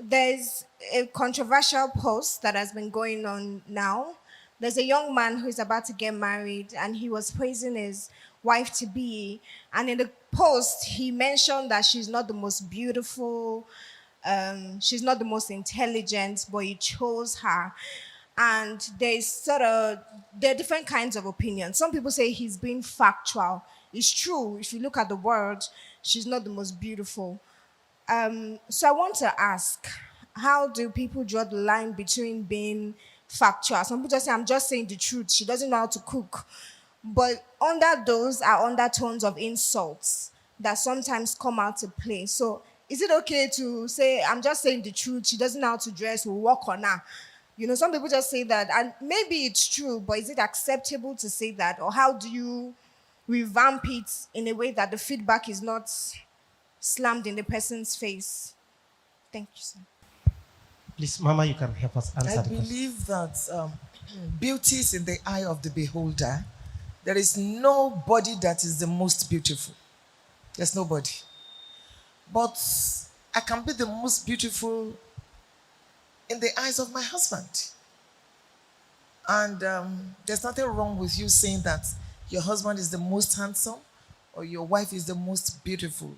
there's a controversial post that has been going on now. There's a young man who is about to get married, and he was praising his wife to be. And in the post, he mentioned that she's not the most beautiful, she's not the most intelligent, but he chose her. And there are different kinds of opinions. Some people say he's being factual. It's true. If you look at the word, she's not the most beautiful. So I want to ask, how do people draw the line between being factual? Some people just say, I'm just saying the truth. She doesn't know how to cook. But under those are undertones of insults that sometimes come out to play. So is it okay to say, I'm just saying the truth, she doesn't know how to dress, we'll work on her? Some people just say that, and maybe it's true, but is it acceptable to say that? Or how do you revamp it in a way that the feedback is not slammed in the person's face? Thank you, sir. Please, Mama, you can help us answer I the question. believe that beauty is in the eye of the beholder. There is nobody that is the most beautiful. There's nobody. But I can be the most beautiful in the eyes of my husband. And there's nothing wrong with you saying that your husband is the most handsome or your wife is the most beautiful.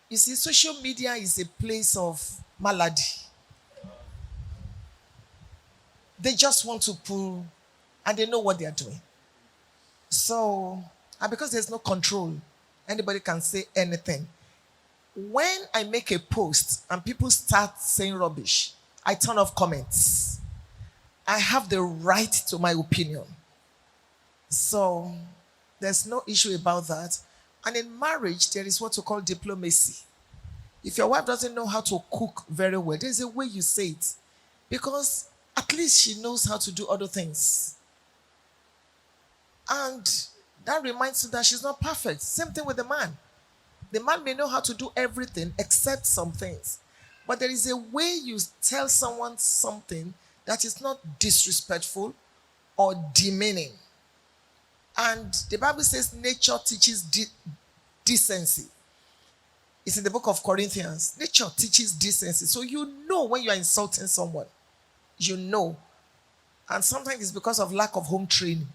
You see, social media is a place of malady. They just want to pull, and they know what they are doing. So, and because there's no control, anybody can say anything. When I make a post and people start saying rubbish, I turn off comments. I have the right to my opinion. So, there's no issue about that. And in marriage, there is what we call diplomacy. If your wife doesn't know how to cook very well, there's a way you say it. Because at least she knows how to do other things. And that reminds you that she's not perfect. Same thing with the man. The man may know how to do everything except some things. But there is a way you tell someone something that is not disrespectful or demeaning. And the Bible says nature teaches decency. It's in the book of Corinthians. Nature teaches decency. So you know when you are insulting someone. You know. And sometimes it's because of lack of home training.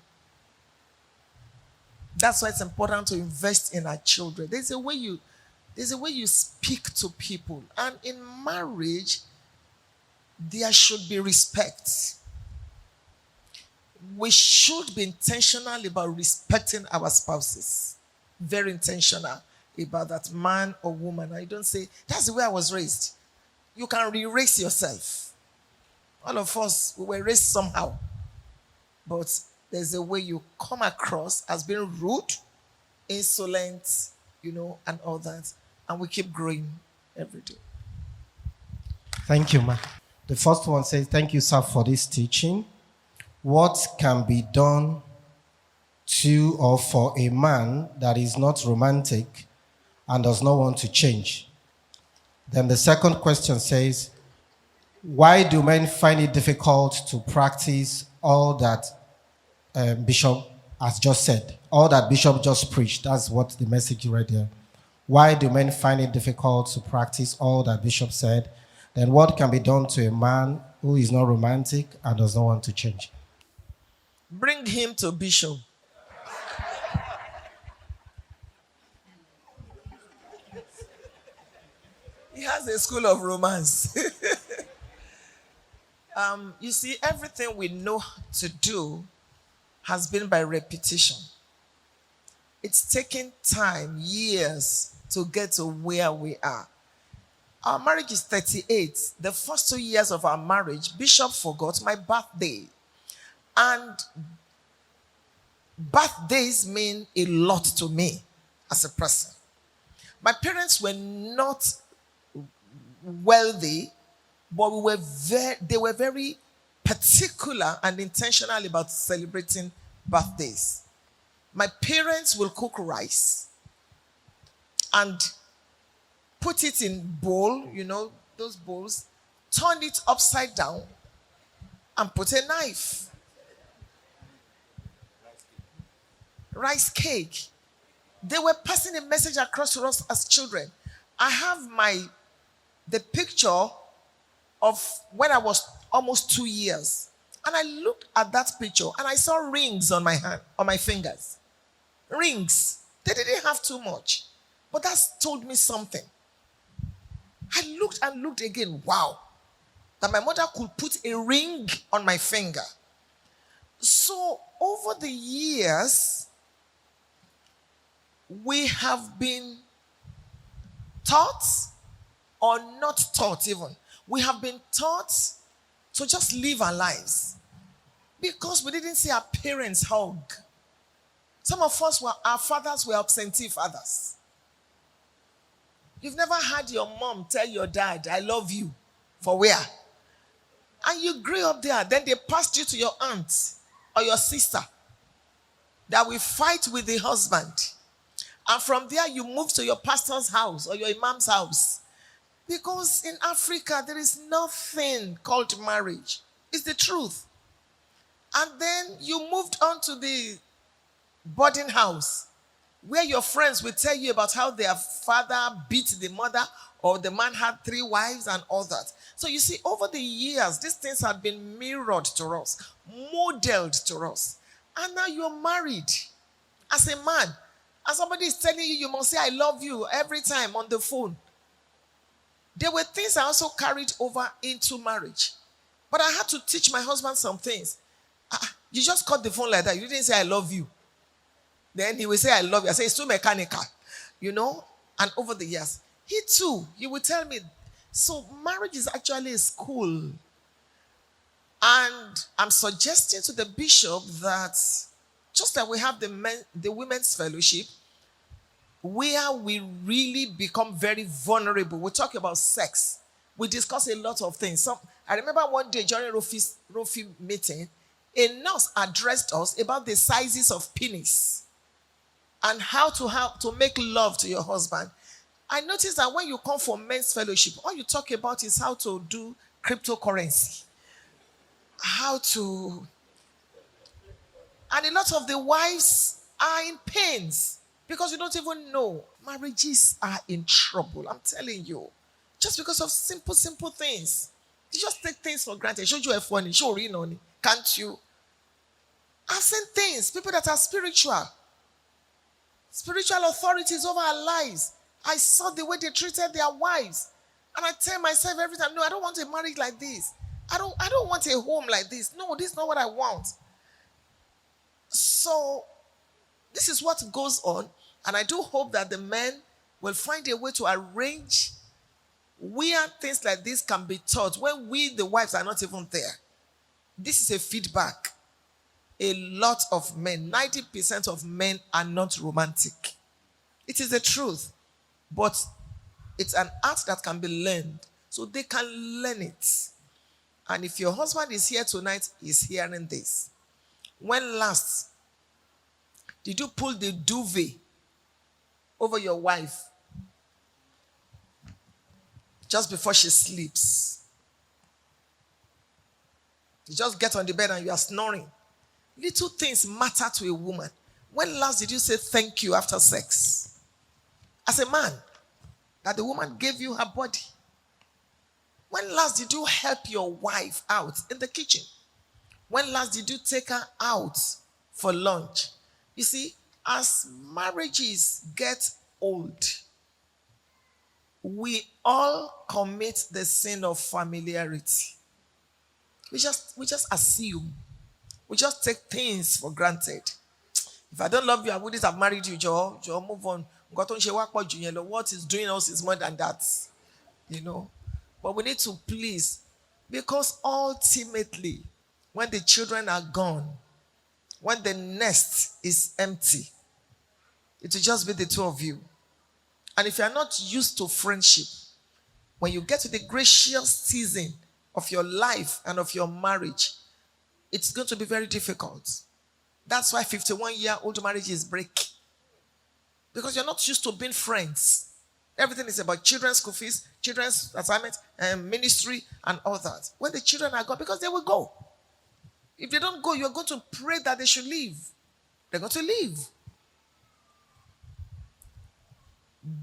That's why it's important to invest in our children. There's a way you speak to people. And in marriage, there should be respect. We should be intentional about respecting our spouses. Very intentional about that, man or woman. I don't say, that's the way I was raised. You can re-raise yourself. All of us, we were raised somehow. But there's a way you come across as being rude, insolent, and all that. And we keep growing every day. Thank you, Ma. The first one says, thank you, sir, for this teaching. What can be done to or for a man that is not romantic and does not want to change? Then the second question says, why do men find it difficult to practice all that Bishop has just said? All that Bishop just preached. That's what the message read there. Why do men find it difficult to practice all that Bishop said? Then what can be done to a man who is not romantic and does not want to change? Bring him to Bishop. He has a school of romance. You see, everything we know to do has been by repetition. It's taken time, years, to get to where we are. Our marriage is 38. The first 2 years of our marriage, Bishop forgot my birthday. And birthdays mean a lot to me as a person. My parents were not wealthy, but they were very particular and intentional about celebrating birthdays. My parents will cook rice and put it in bowl, those bowls, turn it upside down and put a knife. Rice cake. They were passing a message across to us as children. I have the picture of when I was almost 2 years. And I looked at that picture and I saw rings on my hand, on my fingers. Rings. They didn't have too much. But that told me something. I looked and looked again. Wow. That my mother could put a ring on my finger. So over the years, we have been taught or not taught even. We have been taught to just live our lives because we didn't see our parents hug. Some of us, our fathers were absentee fathers. You've never had your mom tell your dad, I love you, for where? And you grew up there. Then they passed you to your aunt or your sister that will fight with the husband. And from there, you move to your pastor's house or your imam's house. Because in Africa, there is nothing called marriage. It's the truth. And then you moved on to the boarding house, where your friends will tell you about how their father beat the mother or the man had 3 wives and all that. So you see, over the years, these things have been mirrored to us, modeled to us. And now you're married as a man. And somebody is telling you, you must say, I love you every time on the phone. There were things I also carried over into marriage. But I had to teach my husband some things. You just cut the phone like that. You didn't say, I love you. Then he will say, I love you. I say, it's too mechanical. And over the years, he too, he will tell me, so marriage is actually a school. And I'm suggesting to the bishop that just like we have the women's fellowship, where we really become very vulnerable. We talk about sex. We discuss a lot of things. I remember one day during Rofi meeting, a nurse addressed us about the sizes of penis and how to make love to your husband. I noticed that when you come for men's fellowship, all you talk about is how to do cryptocurrency. And a lot of the wives are in pains because you don't even know. Marriages are in trouble, I'm telling you. Just because of simple things. You just take things for granted. Show you a funny, show you know, can't you? I've seen things, people that are spiritual authorities over our lives. I saw the way they treated their wives. And I tell myself every time, no, I don't want a marriage like this. I don't want a home like this. No, this is not what I want. So, this is what goes on. And I do hope that the men will find a way to arrange where things like this can be taught when we, the wives, are not even there. This is a feedback. A lot of men, 90% of men are not romantic. It is the truth. But it's an art that can be learned. So they can learn it. And if your husband is here tonight, he's hearing this. When last did you pull the duvet over your wife just before she sleeps? You just get on the bed and you are snoring. Little things matter to a woman. When last did you say thank you after sex? As a man, that the woman gave you her body. When last did you help your wife out in the kitchen? When last did you take her out for lunch? You see, as marriages get old, we all commit the sin of familiarity. We just assume. We just take things for granted. If I don't love you, I wouldn't have married you, Joe. Joe, move on. What is doing us is more than that. But we need to please. Because ultimately, when the children are gone, when the nest is empty, it will just be the two of you. And if you are not used to friendship, when you get to the gracious season of your life and of your marriage, it's going to be very difficult. That's why 51-year-old marriages break. Because you're not used to being friends. Everything is about children's school fees, children's assignment, ministry, and all that. When the children are gone, because they will go. If they don't go, you're going to pray that they should leave. They're going to leave.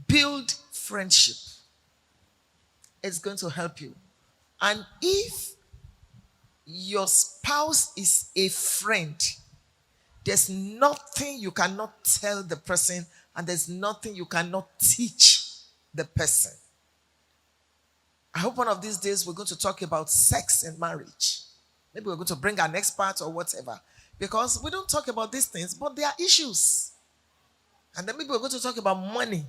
Build friendship. It's going to help you. And if your spouse is a friend, there's nothing you cannot tell the person, and there's nothing you cannot teach the person. I hope one of these days we're going to talk about sex and marriage. Maybe we're going to bring an expert or whatever. Because we don't talk about these things, but there are issues. And then maybe we're going to talk about money.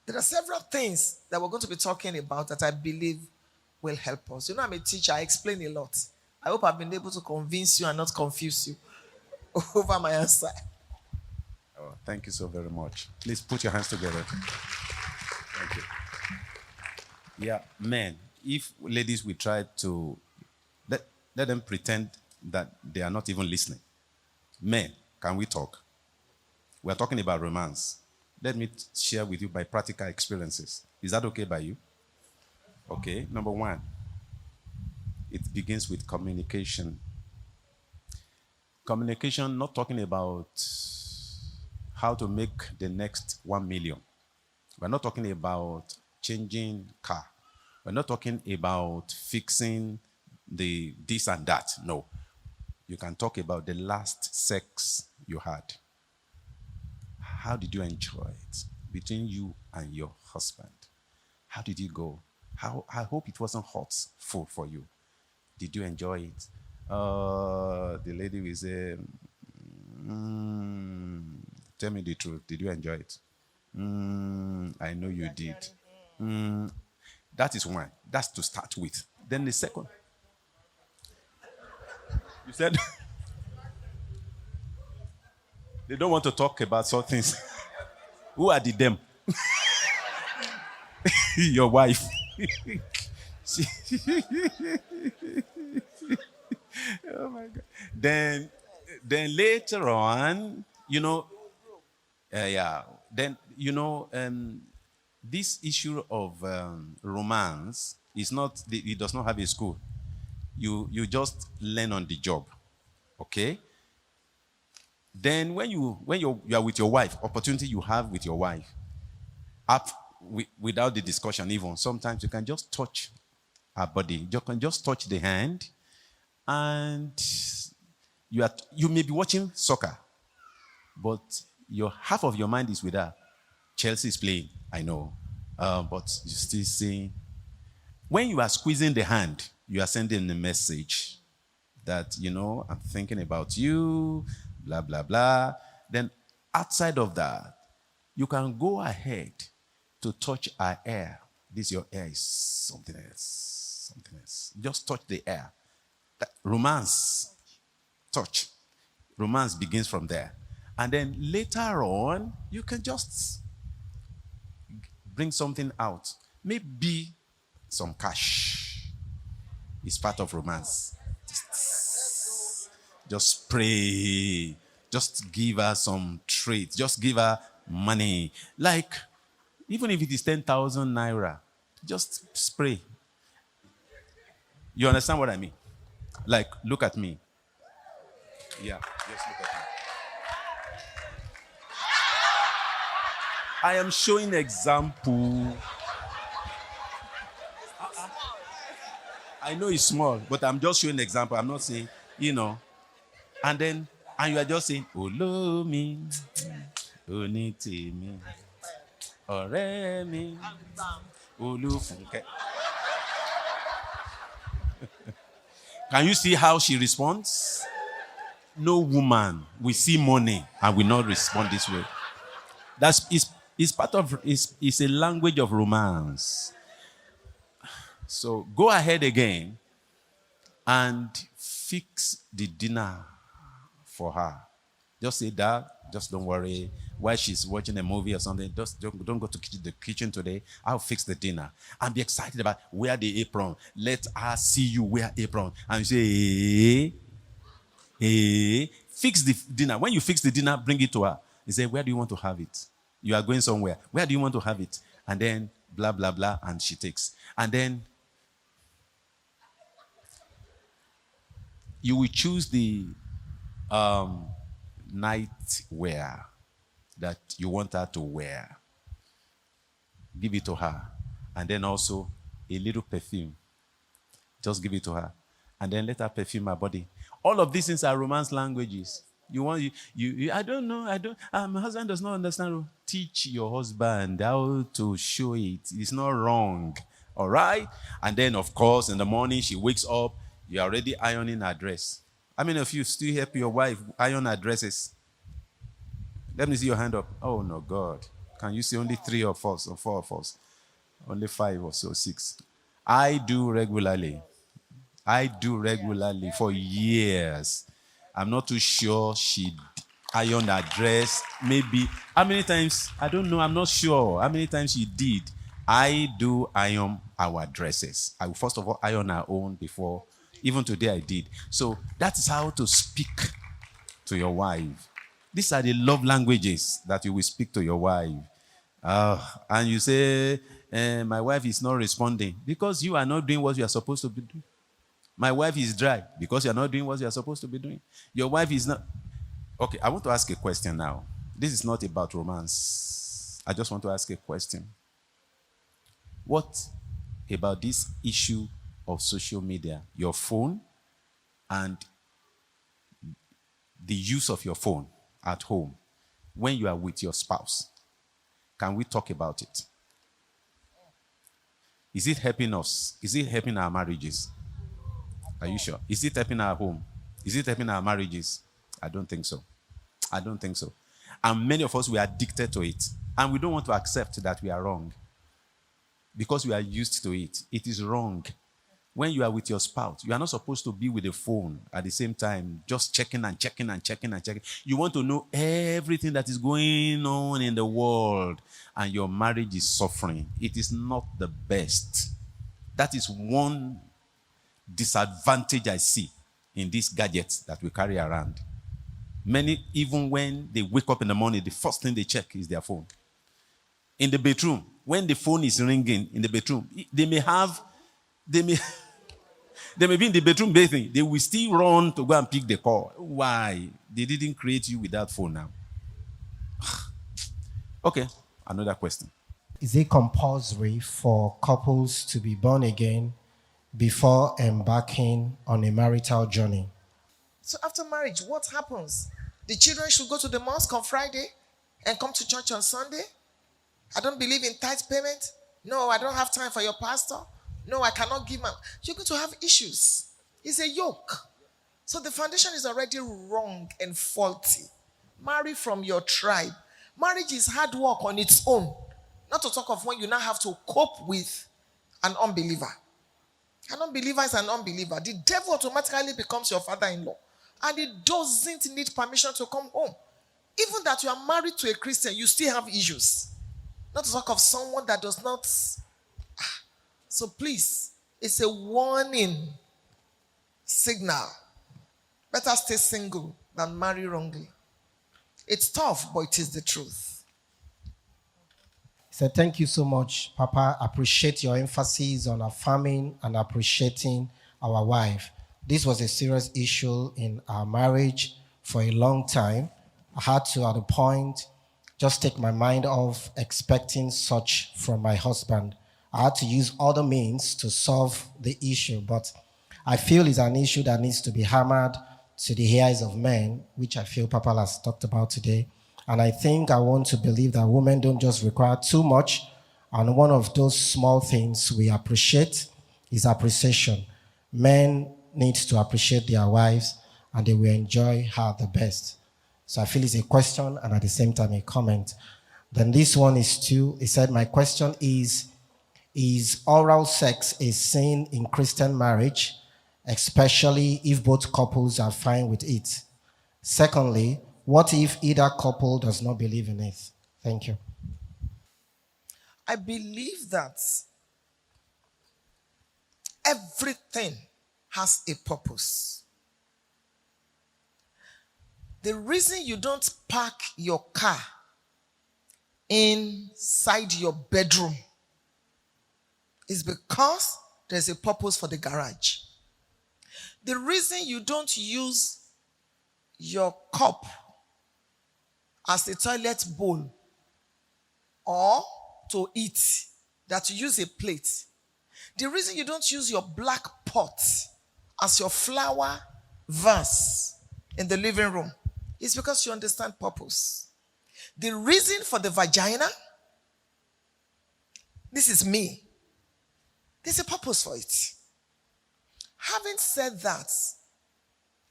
There are several things that we're going to be talking about that I believe will help us. You know, I'm a teacher. I explain a lot. I hope I've been able to convince you and not confuse you over my answer. Oh, thank you so very much. Please put your hands together. Thank you. Yeah, men, if ladies will try to let them pretend that they are not even listening. Men, can we talk? We are talking about romance. Let me share with you my practical experiences. Is that okay by you? Okay, number one, it begins with communication. Communication, not talking about how to make the next 1 million. We're not talking about changing car. We're not talking about fixing the this and that. No. You can talk about the last sex you had. How did you enjoy it between you and your husband? How did it go? I hope it wasn't hot food for you. Did you enjoy it? The lady will say, tell me the truth. Did you enjoy it? I know you did. That is one. That's to start with. Then the second. You said they don't want to talk about some things. Who are the them? Your wife. Oh my God. Then later on, Then this issue of romance is not. It does not have a school. You just learn on the job, okay? Then when you are with your wife, opportunity you have with your wife, without the discussion even, sometimes you can just touch her body. You can just touch the hand, and you may be watching soccer, but half of your mind is with her. Chelsea is playing, I know, but you still see. When you are squeezing the hand, you are sending a message that, I'm thinking about you, blah, blah, blah. Then outside of that, you can go ahead to touch her hair. Your hair is something else. Something else. Just touch the hair. Romance. Touch. Romance begins from there. And then later on, you can just bring something out. Maybe some cash. It's part of romance. Just pray. Just give her some treats. Just give her money. Like, even if it is 10,000 naira, just spray. You understand what I mean? Like, look at me. Yeah, just look at me. I am showing example. I know it's small, but I'm just showing example. I'm not saying, And you are just saying, Olo mi, oniti mi, ore mi, Olu Funke. Can you see how she responds? No woman will see money and will not respond this way. It's part of, it's a language of romance. So go ahead again and fix the dinner for her. Just say that. Just don't worry. While she's watching a movie or something, just don't go to the kitchen today. I'll fix the dinner. And be excited about wear the apron. Let her see you wear apron. And you say, fix the dinner. When you fix the dinner, bring it to her. You say, where do you want to have it? You are going somewhere. Where do you want to have it? And then blah, blah, blah. And she takes. And then you will choose the night wear that you want her to wear. Give it to her. And then also a little perfume. Just give it to her. And then let her perfume her body. All of these things are romance languages. You want I don't know. My husband does not understand. Teach your husband how to show it. It's not wrong. All right? And then, of course, in the morning she wakes up, you're already ironing her dress. How many of you still help your wife iron her dresses? Let me see your hand up. Oh no, God. Can you see only 3 of us or 4 of us? Only 5 or so, 6. I do regularly for years. I'm not too sure she ironed her dress. Maybe. How many times? I don't know. I'm not sure how many times she did. I do iron our dresses. I will first of all iron our own before. Even today I did. So that is how to speak to your wife. These are the love languages that you will speak to your wife. And you say, my wife is not responding because you are not doing what you are supposed to be doing. My wife is dry because you are not doing what you are supposed to be doing. Your wife is not. Okay, I want to ask a question now. This is not about romance. I just want to ask a question. What about this issue of social media, your phone, and the use of your phone at home when you are with your spouse? Can we talk about it? Is it helping us? Is it helping our marriages? Are you sure? Is it helping our home? Is it helping our marriages? I don't think so. I don't think so. And many of us, we are addicted to it. And we don't want to accept that we are wrong. Because we are used to it. It is wrong. When you are with your spouse, you are not supposed to be with the phone at the same time, just checking and checking and checking and checking. You want to know everything that is going on in the world, and your marriage is suffering. It is not the best. That is one disadvantage I see in these gadgets that we carry around. Many, even when they wake up in the morning, the first thing they check is their phone. In the bedroom, when the phone is ringing in the bedroom, they may be in the bedroom bathing. They will still run to go and pick the call. Why? They didn't create you with that phone now. Okay, another question. Is it compulsory for couples to be born again before embarking on a marital journey? So after marriage, what happens? The children should go to the mosque on Friday and come to church on Sunday? I don't believe in tithe payment. No, I don't have time for your pastor. No, I cannot give my... You're going to have issues. It's a yoke. So the foundation is already wrong and faulty. Marry from your tribe. Marriage is hard work on its own. Not to talk of when you now have to cope with an unbeliever. An unbeliever is an unbeliever. The devil automatically becomes your father-in-law. And he doesn't need permission to come home. Even that you are married to a Christian, you still have issues. Not to talk of someone that does not... So please, it's a warning signal. Better stay single than marry wrongly. It's tough, but it is the truth. He said, thank you so much, Papa. Appreciate your emphasis on affirming and appreciating our wife. This was a serious issue in our marriage for a long time. I had to, at a point, just take my mind off expecting such from my husband. I had to use other means to solve the issue, but I feel it's an issue that needs to be hammered to the ears of men, which I feel Papa has talked about today. And I think I want to believe that women don't just require too much, and one of those small things we appreciate is appreciation. Men need to appreciate their wives, and they will enjoy her the best. So I feel it's a question and at the same time a comment. Then this one is too, he said, my question is oral sex a sin in Christian marriage, especially if both couples are fine with it? Secondly, what if either couple does not believe in it? Thank you. I believe that everything has a purpose. The reason you don't park your car inside your bedroom is because there's a purpose for the garage. The reason you don't use your cup as a toilet bowl or to eat, that you use a plate, The reason you don't use your black pot as your flower vase in the living room is because you understand purpose. The reason for the vagina, this is me. There's a purpose for it. Having said that,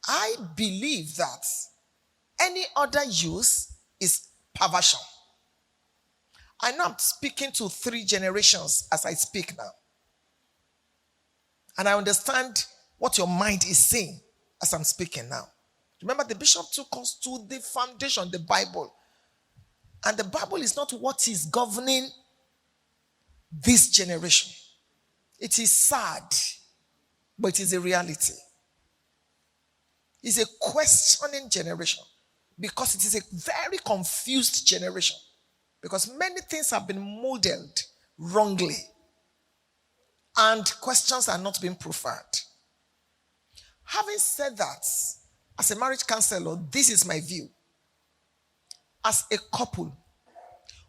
I believe that any other use is perversion. I know I'm speaking to 3 generations as I speak now. And I understand what your mind is saying as I'm speaking now. Remember, the bishop took us to the foundation, the Bible. And the Bible is not what is governing this generation. It is sad, but it is a reality. It's a questioning generation because it is a very confused generation. Because many things have been modeled wrongly and questions are not being preferred. Having said that, as a marriage counselor, this is my view. As a couple,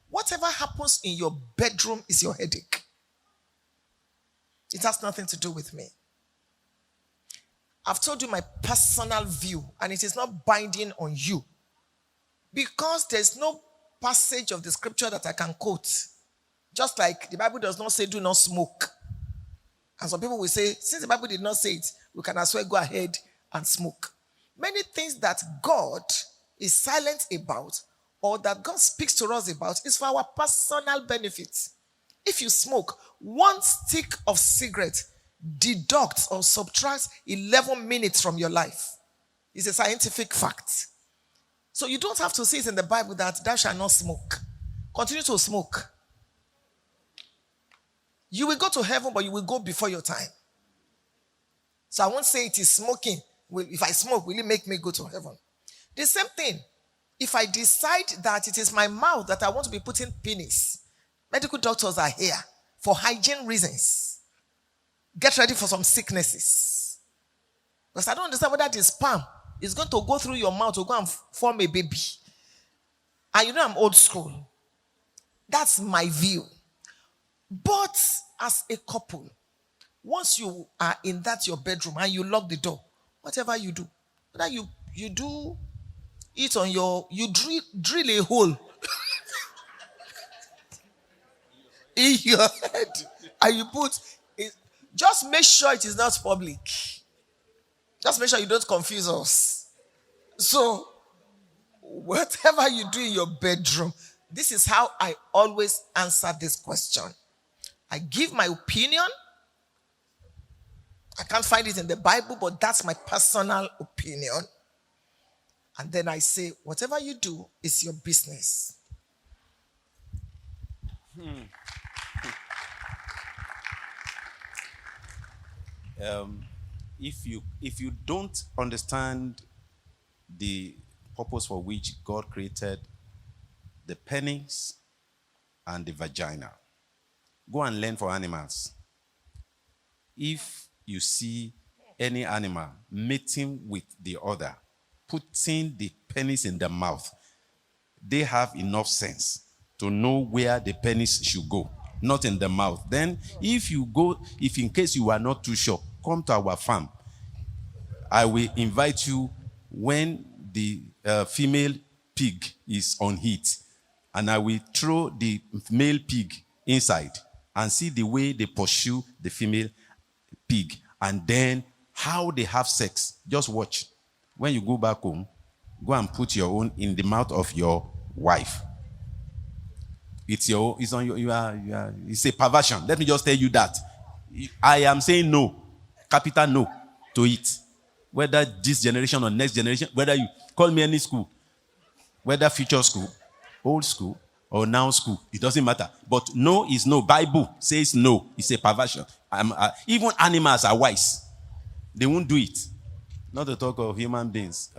whatever happens in your bedroom is your headache. It has nothing to do with me. I've told you my personal view, and it is not binding on you. Because there's no passage of the scripture that I can quote. Just like the Bible does not say, do not smoke. And some people will say, since the Bible did not say it, we can as well go ahead and smoke. Many things that God is silent about or that God speaks to us about is for our personal benefit. If you smoke, 1 stick of cigarette deducts or subtracts 11 minutes from your life. It's a scientific fact. So you don't have to say it in the Bible that thou shalt not smoke. Continue to smoke. You will go to heaven, but you will go before your time. So I won't say it is smoking. If I smoke, will it make me go to heaven? The same thing. If I decide that it is my mouth that I want to be putting penis, medical doctors are here for hygiene reasons. Get ready for some sicknesses. Because I don't understand whether the sperm is going to go through your mouth to go and form a baby. And you know I'm old school. That's my view. But as a couple, once you are in that your bedroom and you lock the door, whatever you do, whether you do it on you drill a hole in your head and you put it, just make sure it is not public. Just make sure you don't confuse us. So, whatever you do in your bedroom, this is how I always answer this question. I give my opinion. I can't find it in the Bible, but that's my personal opinion. And then I say, whatever you do is your business. If you don't understand the purpose for which God created the penis and the vagina, go and learn for animals. If you see any animal mating with the other, putting the penis in the mouth, they have enough sense to know where the penis should go, not in the mouth. Then if in case you are not too sure, come to our farm. I will invite you when the female pig is on heat, and I will throw the male pig inside and see the way they pursue the female pig, and then how they have sex. Just watch. When you go back home, go and put your own in the mouth of your wife. It's a perversion. Let me just tell you that. I am saying no, capital no, to it. Whether this generation or next generation, whether you call me any school, whether future school, old school, or now school, it doesn't matter. But no is no. Bible says no. It's a perversion. Even animals are wise. They won't do it. Not to talk of human beings.